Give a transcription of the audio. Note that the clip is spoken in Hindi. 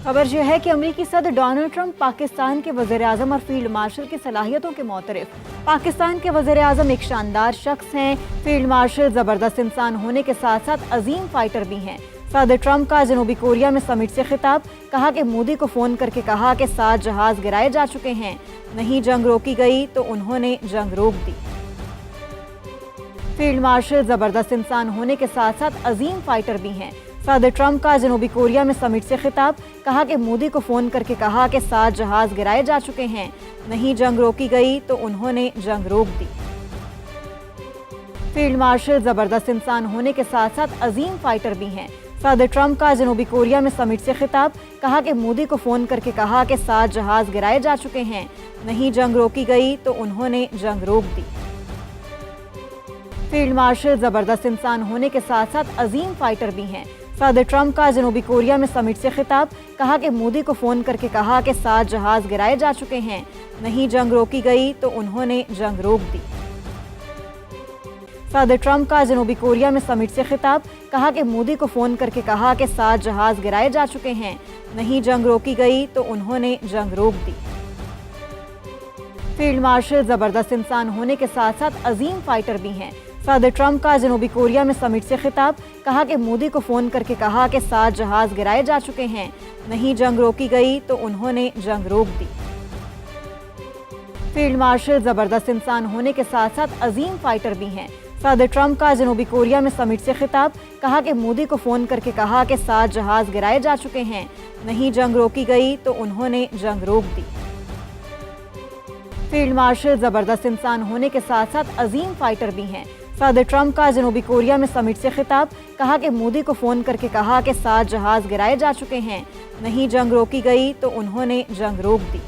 खबर यह है कि अमरीकी सदर डोनाल्ड ट्रंप पाकिस्तान के वज़ीर-ए-आज़म और फील्ड मार्शल की सलाहियतों के मोतरफ। पाकिस्तान के वज़ीर-ए-आज़म एक शानदार शख्स हैं, फील्ड मार्शल ज़बरदस्त इंसान होने के साथ साथ अजीम फाइटर भी हैं। सदर ट्रंप का जनूबी कोरिया में समिट से खिताब, कहा कि मोदी को फ़ोन करके कहा कि 7 जहाज़ गिराए जा चुके हैं, नहीं जंग रोकी गई तो उन्होंने जंग रोक दी। फील्ड मार्शल ज़बरदस्त इंसान होने के साथ साथ अजीम फाइटर भी हैं। सदर ट्रंप का जनूबी कोरिया में समिट से खिताब, कहा कि मोदी को फ़ोन करके कहा कि 7 जहाज़ गिराए जा चुके हैं, नहीं जंग रोकी गई तो उन्होंने जंग रोक दी। फील्ड मार्शल ज़बरदस्त इंसान होने के साथ साथ अजीम फाइटर भी हैं। सदर ट्रंप का जनूबी कोरिया में समिट से खिताब, कहा कि मोदी को फ़ोन करके कहा कि 7 जहाज़ गिराए जा चुके हैं, नहीं जंग रोकी गई तो उन्होंने जंग रोक दी। फील्ड मार्शल ज़बरदस्त इंसान होने के साथ साथ अजीम फाइटर भी हैं। सदर ट्रंप का जनूबी कोरिया में समिट से खिताब, कहा कि मोदी को फ़ोन करके कहा कि 7 जहाज़ गिराए जा चुके हैं, नहीं जंग रोकी गई तो उन्होंने जंग रोक दी। सदर ट्रंप का जनूबी कोरिया में समिट से खिताब, कहा कि मोदी को फ़ोन करके कहा कि 7 जहाज़ गिराए जा चुके हैं, नहीं जंग रोकी गई तो उन्होंने जंग रोक दी। फील्ड मार्शल ज़बरदस्त इंसान होने के साथ साथ अजीम फाइटर भी हैं। सदर ट्रंप का जनूबी कोरिया में समिट से खिताब, कहा कि मोदी को फ़ोन करके कहा कि 7 जहाज़ गिराए जा चुके हैं, नहीं जंग रोकी गई तो उन्होंने जंग रोक दी। फील्ड मार्शल ज़बरदस्त इंसान होने के साथ साथ अजीम फाइटर भी हैं। सदर ट्रंप का जनूबी कोरिया में समिट से खिताब, कहा कि मोदी को फ़ोन करके कहा कि 7 जहाज़ गिराए जा चुके हैं, नहीं जंग रोकी गई तो उन्होंने जंग रोक दी। फील्ड मार्शल ज़बरदस्त इंसान होने के साथ साथ अजीम फाइटर भी हैं। सदर ट्रंप का जनूबी कोरिया में समिट से खिताब, कहा कि मोदी को फ़ोन करके कहा कि 7 जहाज़ गिराए जा चुके हैं, नहीं जंग रोकी गई तो उन्होंने जंग रोक दी।